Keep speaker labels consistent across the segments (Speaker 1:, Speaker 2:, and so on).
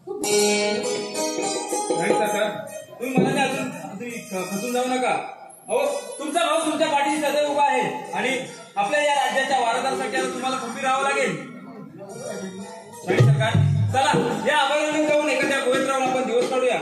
Speaker 1: नाही सर, तुम्ही मला अजून खचून जाऊ नका. अहो, तुमचा भाऊ तुमच्या पाठीशी सदैव उभा आहे आणि आपल्या या राज्याच्या वारदारासाठी आता तुम्हाला खंबीर राहावं लागेल. सरकार, चला या अभयारण्यात जाऊन एखाद्या गुहेत राहून आपण दिवस काढूया.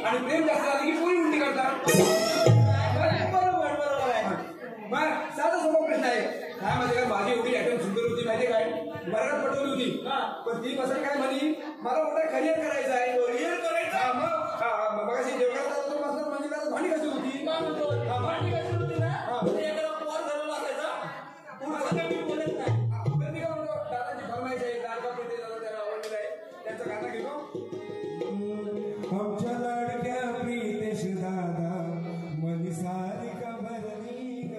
Speaker 1: आणि प्रेम जास्त झालं की पोरी उलटी करतात. बरोबर आहे. मग साधा सोपा प्रश्न आहे. काय माहिती का, माझी एवढी आयटम सुंदर होती माहिती काय, बरोबर पटवली होती, पण ती बसायला काय म्हणी, मला मोठा करिअर करायचं आहे. करिअर करायचं मग अशी जेवढा म्हणजे भांडी कशी होती, भांडी कशी होती ना, एखादा पोर झालेला असायचा, पुढचा मी बोलत नाही. पण मी काय म्हणतो, दादाची फरमाईश आहे, दादा प्रति दादा त्याला आवडलेला आहे, त्यांचा गाणं घेतो. आमच्या लाडक्या प्रीतेश दादा मनी सारी का भरली ग.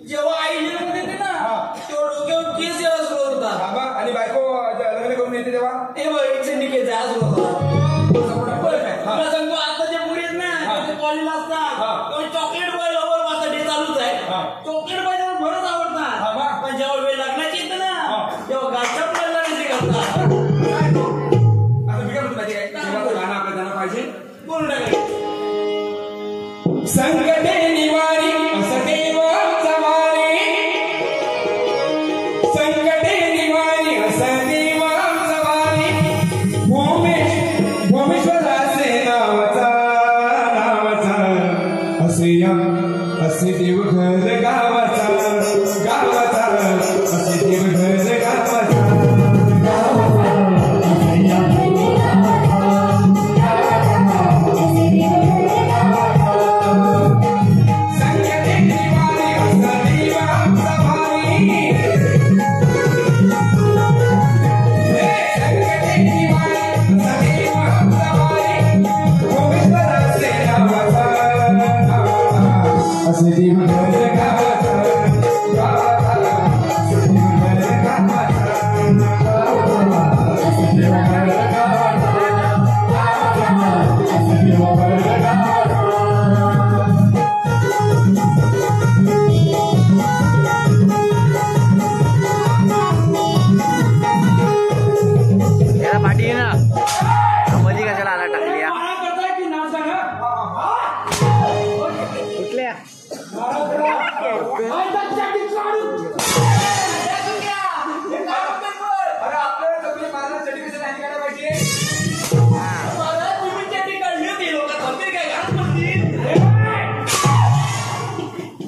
Speaker 2: जेव्हा आई लग्न येते ना तेव्हा डोक्यावर केस यायला सुरुवात होता
Speaker 1: आणि बायको लग्न करून येते तेव्हा
Speaker 2: ते बघ निकेत आज होता
Speaker 1: मी काय म्हणतो माहिती काय देवाचं गाणं आपल्या जाणं पाहिजे
Speaker 2: बोलू नका
Speaker 1: संकटे निवारी असं देवाचा वारी संकटे निवारी असं देवाचा वारी भोमेश्वराचे नावाचा असे देवघर गावाचा असे देवघर गावाचा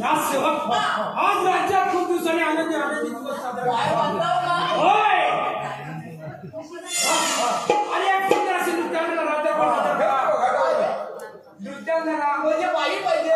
Speaker 2: आज राज्यात खूप दिवसांनी आनंदी आनंदी दिवस साजरा आणि एक सुंदर अशी नृत्यांगना नृत्यांगना म्हणजे बाई पाहिजे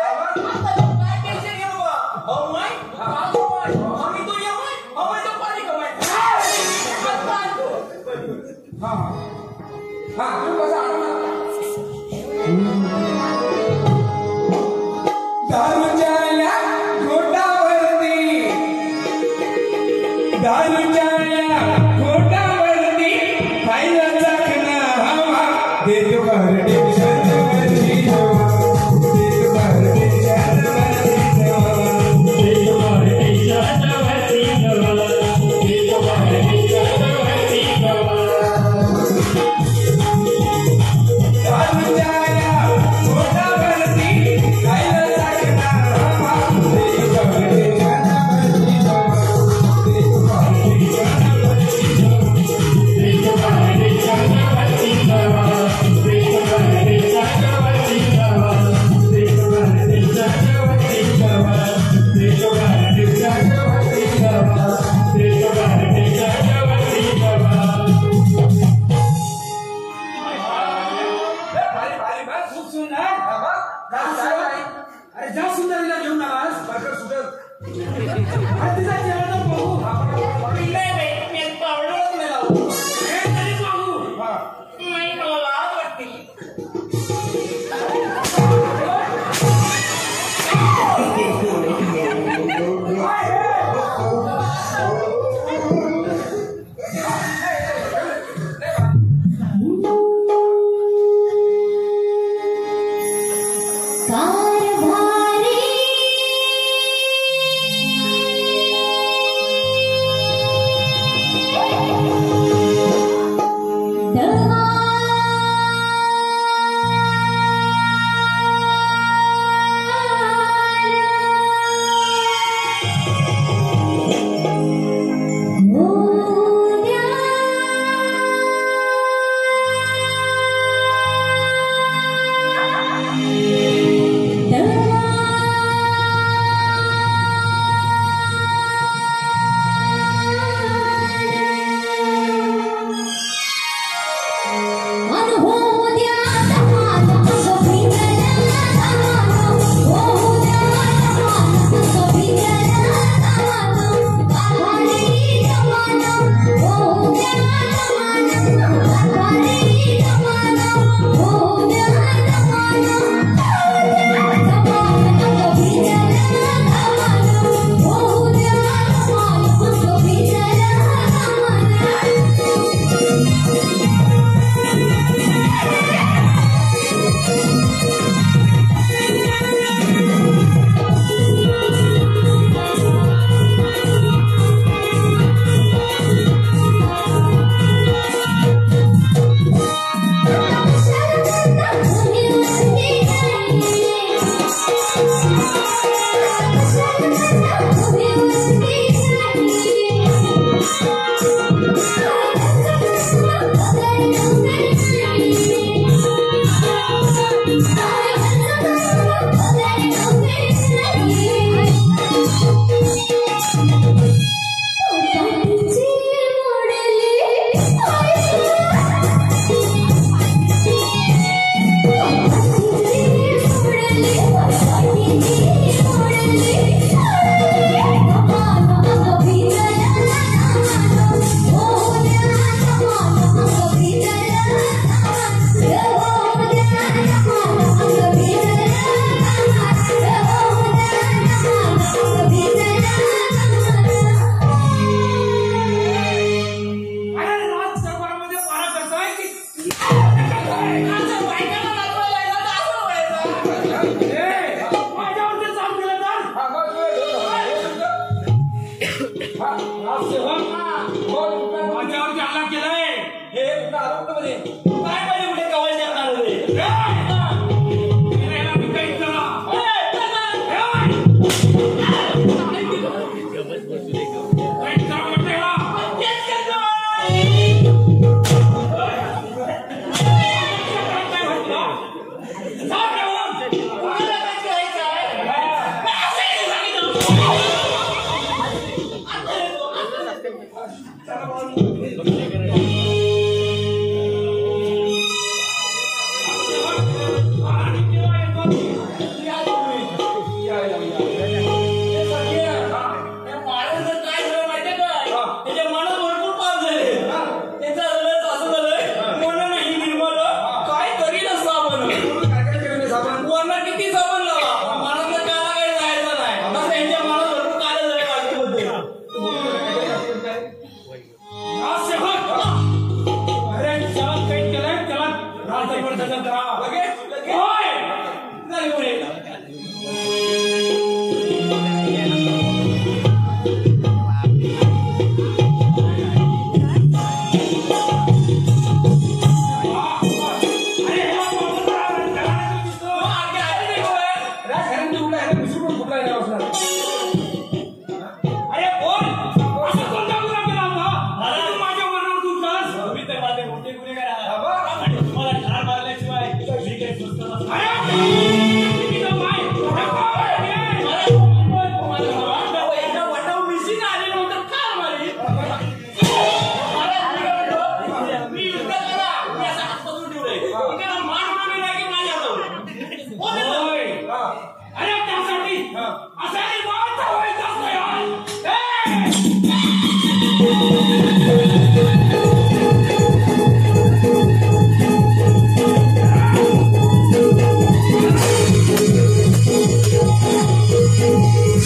Speaker 2: अरे जा सुंदरीला घेऊन आलास बरकर सुंदर अरे तिचा चेहरा पाहू मी पावडरच नाही लावू हे तरी पाहू नाही मला लाज वाटते
Speaker 1: हे कुठं आलो कुठं मध्ये
Speaker 2: काय पाहिजे कुठे कवळ देणार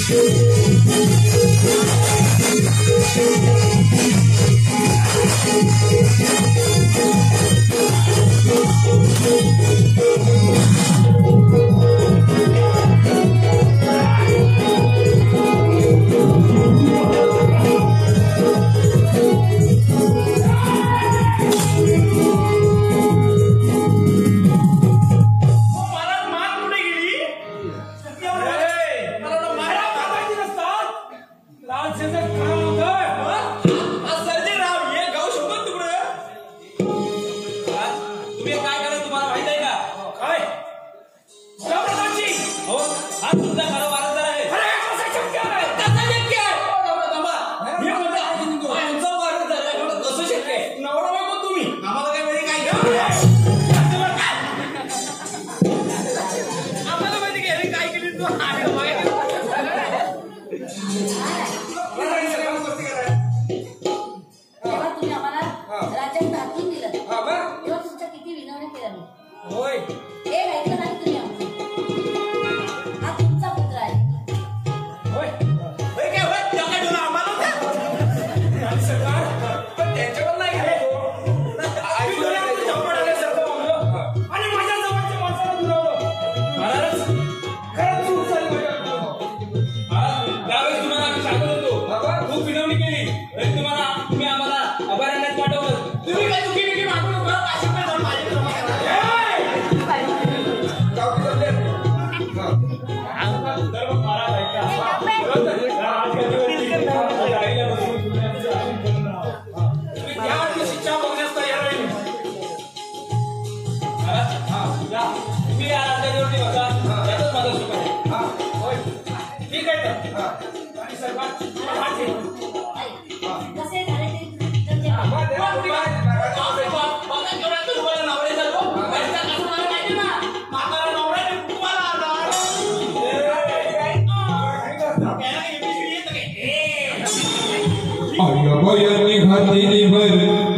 Speaker 3: Thank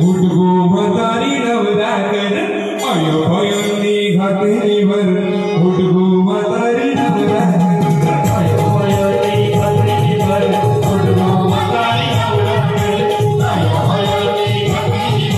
Speaker 3: you.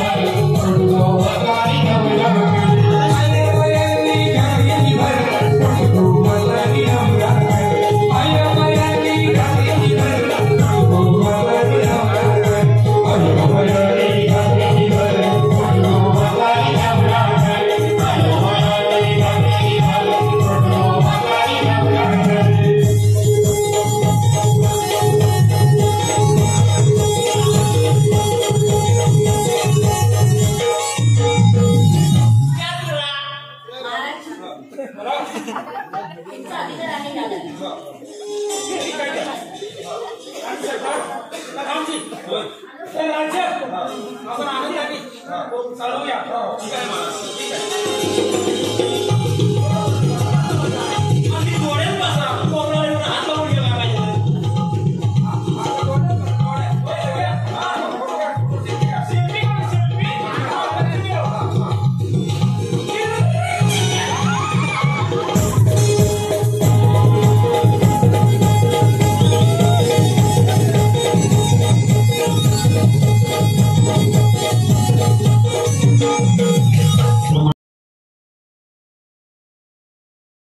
Speaker 2: चालवूया
Speaker 1: हो.
Speaker 2: ठीक आहे महाराज ठीक आहे